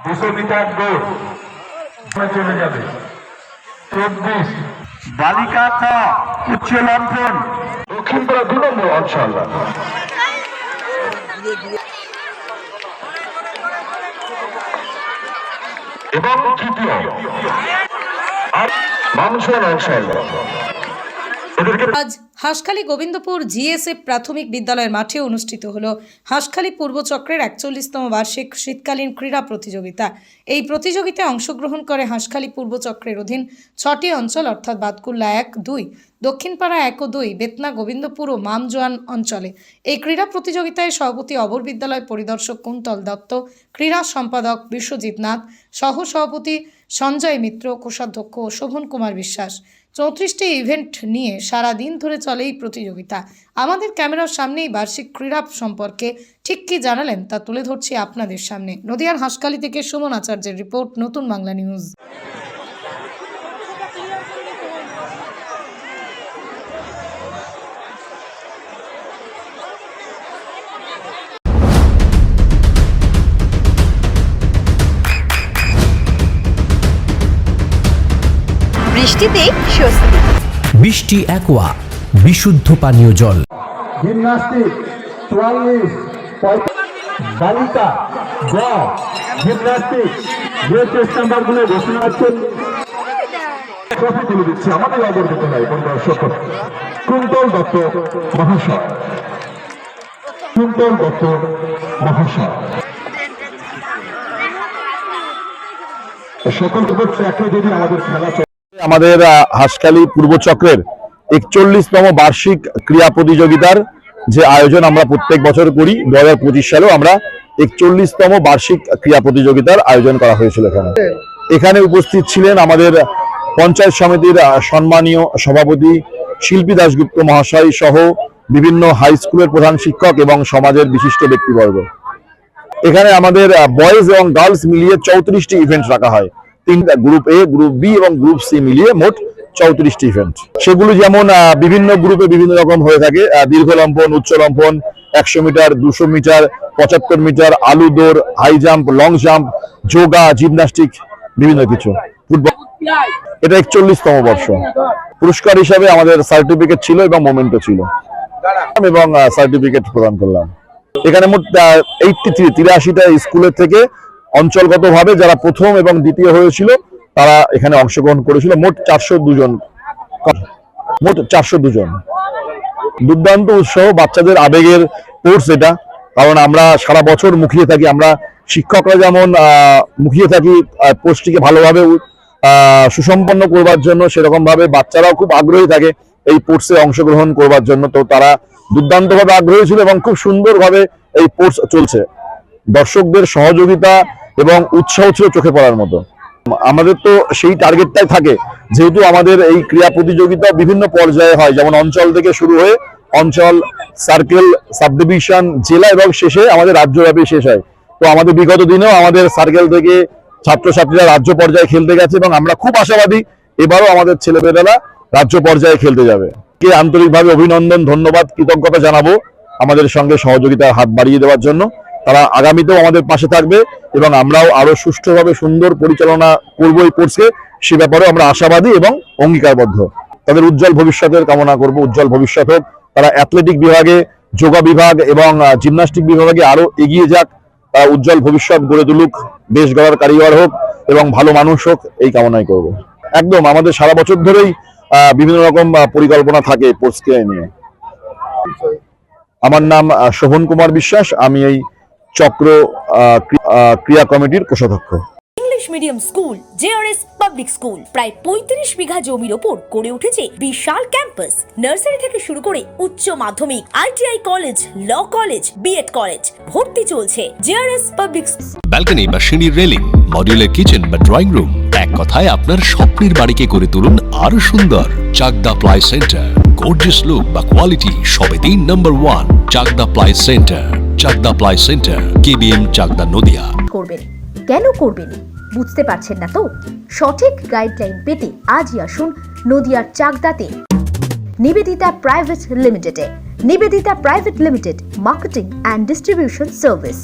200 metre দৌড় চলে যাবে। 24 বালিকা ক উচ্চ লম্ফন দক্ষিণপাড়া 2 নম্বর অঞ্চল। এবং তৃতীয় মাংসল অঞ্চল। আজ হাঁসখালী গোবিন্দপুর জিএসএফ প্রাথমিক বিদ্যালয়ের মাঠে অনুষ্ঠিত হলো হাঁসখালী পূর্ব চক্রের 41তম বার্ষিক শীতকালীন ক্রীড়া প্রতিযোগিতা। এই প্রতিযোগিতায় অংশগ্রহণ করে হাঁসখালী পূর্ব চক্রের অধীন 6টি অঞ্চল অর্থাৎ বাতকুল্লা 1, 2, দক্ষিণপাড়া 1 ও 2, বেতনা, গোবিন্দপুর ও মামজোয়ান অঞ্চলে। এই ক্রীড়া প্রতিযোগিতায় সভাপতি অবর বিদ্যালয় পরিদর্শক কুন্তল দত্ত, ক্রীড়া সম্পাদক বিশ্বজিৎ নাথ, সহ সভাপতি সঞ্জয় মিত্র, কোষাধ্যক্ষ শোভন কুমার বিশ্বাস। 34টি ইভেন্ট নিয়ে সারা দিন ধরে চলে এই প্রতিযোগিতা। আমাদের ক্যামেরার সামনেই বার্ষিক ক্রীড়া সম্পর্কে ঠিক কী জানালেন তা তুলে ধরছি আপনাদের সামনে। নদিয়ার হাঁসখালী থেকে সুমন আচার্যের রিপোর্ট, নতুন বাংলা নিউজ। বৃষ্টিতে স্বস্তি। বৃষ্টি অ্যাকোয়া বিশুদ্ধ পানীয় জল। জিমনাস্টিক 44 বালিকা গ জিমনাস্টিক যে চেস নাম্বারগুলো ঘোষণা আছেন ট্রফি তুলে দিচ্ছে আমাদের অবর্ধিত নয় দর্শক কুন্তল দত্ত মহাশয়। কুন্তল দত্ত মহাশয় সকলকে বলছে একটা যদি আমাদের খেলা আমাদের হাঁসখালী পূর্ব চক্রের 41তম বার্ষিক ক্রীড়া প্রতিযোগিতার যে আয়োজন আমরা প্রত্যেক বছর করি, 2025 সালেও আমরা 41তম বার্ষিক ক্রীড়া প্রতিযোগিতার আয়োজন করা হয়েছিল। এখানে উপস্থিত ছিলেন আমাদের পঞ্চায়েত সমিতির সম্মানীয় সভাপতি শিল্পী দাশগুপ্ত মহাশয় সহ বিভিন্ন হাই স্কুলের প্রধান শিক্ষক এবং সমাজের বিশিষ্ট ব্যক্তিবর্গ। এখানে আমাদের বয়েজ এবং গার্লস মিলিয়ে 34টি ইভেন্ট রাখা হয়। 3টা গ্রুপ এ, গ্রুপ বি এবং গ্রুপ সি মিলিয়ে মোট 34টি ইভেন্ট। সেগুলো যেমন বিভিন্ন গ্রুপে বিভিন্ন রকম হয়ে থাকে, দীর্ঘ লম্ফন, উচ্চ লম্ফন, 100 মিটার, 200 মিটার, 75 মিটার, আলু দৌড়, high jump, long jump, yoga, gymnastic, বিভিন্ন কিছু। ফুটবল। এটা 41তম বর্ষ। পুরস্কার হিসাবে আমাদের সার্টিফিকেট ছিল এবং মোমেন্টো ছিল এবং সার্টিফিকেট প্রদান করলাম। এখানে মোট 83টা স্কুলের থেকে অঞ্চলগতভাবে যারা প্রথম এবং দ্বিতীয় হয়েছিল তারা এখানে অংশগ্রহণ করেছিল। মোট 402 জন। দুর্দান্ত উৎসাহ, বাচ্চাদের আবেগের কোর্স এটা। কারণ আমরা সারা বছর মুখিয়ে থাকি, আমরা শিক্ষকরা যেমন মুখিয়ে থাকি কোর্সটিকে ভালোভাবে সুসম্পন্ন করবার জন্য, সেরকম ভাবে বাচ্চারাও খুব আগ্রহী থাকে এই কোর্সে অংশগ্রহণ করবার জন্য। তো তারা দুর্দান্তভাবে আগ্রহী ছিল এবং খুব সুন্দরভাবে এই কোর্স চলছে। দর্শকদের সহযোগিতা এবং উৎসাহ ছিল চোখে পড়ার মতো। আমাদের তো সেই টার্গেটটাই থাকে, যেহেতু আমাদের এই ক্রীড়া প্রতিযোগিতা বিভিন্ন পর্যায়ে হয়, যেমন অঞ্চল থেকে শুরু হয়ে অঞ্চল, সার্কেল, সাব ডিভিশন, জেলা এবং শেষে আমাদের রাজ্যব্যাপী শেষ হয়। তো আমাদের বিগত দিনেও আমাদের সার্কেল থেকে ছাত্রছাত্রীরা রাজ্য পর্যায়ে খেলতে গেছে এবং আমরা খুব আশাবাদী এবারও আমাদের ছেলেমেয়েরা রাজ্য পর্যায়ে খেলতে যাবে। কে আন্তরিকভাবে অভিনন্দন, ধন্যবাদ, কৃতজ্ঞতা জানাবো আমাদের সঙ্গে সহযোগিতার হাত বাড়িয়ে দেওয়ার জন্য। তারা আগামীতেও আমাদের পাশে থাকবে এবং আমরাও আরো সুষ্ঠুভাবে সুন্দর পরিচালনা করব এই কোর্সকে, সে ব্যাপারেও আমরা আশাবাদী এবং অঙ্গীকারবদ্ধ। তাদের উজ্জ্বল ভবিষ্যতের কামনা করব, উজ্জ্বল ভবিষ্যৎ হোক। তারা অ্যাথলেটিক বিভাগে, যোগা বিভাগ এবং জিমনাস্টিক বিভাগে আরো এগিয়ে যাক, উজ্জ্বল ভবিষ্যৎ গড়ে তুলুক, দেশ গড়ার কারিগর হোক এবং ভালো মানুষ হোক, এই কামনাই করব। একদম আমাদের সারা বছর ধরেই বিভিন্ন রকম পরিকল্পনা থাকে কোর্সকে নিয়ে। আমার নাম শোভন কুমার বিশ্বাস, আমি এই চক্র ক্রিয়া কমিটির কোষাধ্যক্ষ। English medium school JRS public school প্রায় 35 বিঘা জমির ওপর গড়ে উঠেছে বিশাল ক্যাম্পাস। নার্সারি থেকে শুরু করে উচ্চ মাধ্যমিক, ITI college, law college, BEd college, ভর্তি চলছে জেআরএস পাবলিক। ব্যালকনি বা সিঁড়ির রেলিং, মডিউলার কিচেন বা ড্রয়িং রুম, এক কথায় আপনার স্বপ্নের বাড়িকে করে তুলুন আরো সুন্দর। Chakdah ply centre, gorgeous look বা কোয়ালিটি সবে 3 নম্বর 1 Chakdah ply centre. Chakdah ply centre, KBM, Chakdah, Nadia. করবেন কেন করবেন বুঝতে পারছেন না তো? সঠিক গাইডলাইন পেতে আজই আসুন নদিয়ার চাকদাতে নিবেদিতা প্রাইভেট লিমিটেডে। Nivedita private limited, marketing and distribution service.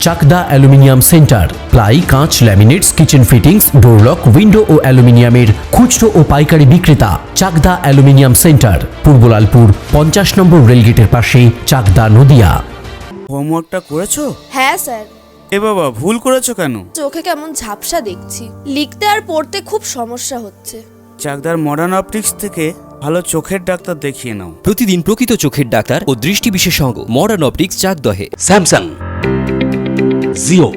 Chakdaha aluminium centre, ply, কাঁচ, laminates, kitchen fittings, door lock, window ও অ্যালুমিনিয়ামের খুচরো ও পাইকারি বিক্রেতা। Chakdaha aluminium centre, Purbalalpur 50 number রেলগেটের পাশে, চাকদা, নদিয়া। হোমওয়ার্কটা করেছো? হ্যাঁ স্যার। এ বাবা, ভুল করেছো কেন? চোখে কেমন ঝাপসা দেখছি, লিখতে আর পড়তে খুব সমস্যা হচ্ছে। চাকদার মডার্ন অপটিক্স থেকে ভালো চোখের ডাক্তার দেখিয়ে নাও। প্রতিদিন প্রকৃত চোখের ডাক্তার ও দৃষ্টি বিশেষজ্ঞ মডার্ন অপটিক্স, চাকদহে। স্যামসাং, জিও,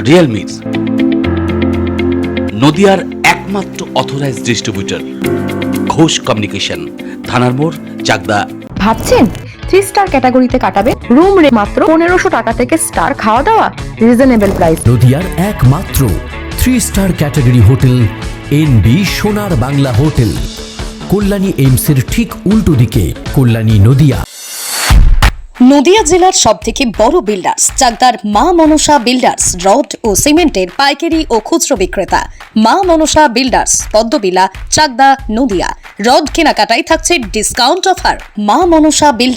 রিয়েলমি, নদিয়ার একমাত্র অথরাইজড ডিস্ট্রিবিউটর ঘোষ কমিউনিকেশন, থানার মোড়, চাকদা। ভাবছেন 3 স্টার ক্যাটাগরিতে কাটাবেন? রুম রে মাত্র 1500 টাকা থেকে স্টার, খাওয়া দাওয়া রিজনেবল প্রাইস। নদিয়ার একমাত্র 3 স্টার ক্যাটাগরি হোটেল এনবি সোনার বাংলা হোটেল, কল্যাণী এইমসের ঠিক উল্টো দিকে, কল্যাণী, নদিয়া। নদিয়া জেলার সবথেকে বড় বিল্ডার্স চাকদার মা মনসা বিল্ডার্স, রড ও সিমেন্টের পাইকারি ও খুচরো বিক্রেতা। মা মনসা বিল্ডার্স, পদ্মবিলা, চাকদা, নদিয়া। রড কেনাকাটায় থাকছে ডিসকাউন্ট অফার। মা মনসা বিল্ডার্স।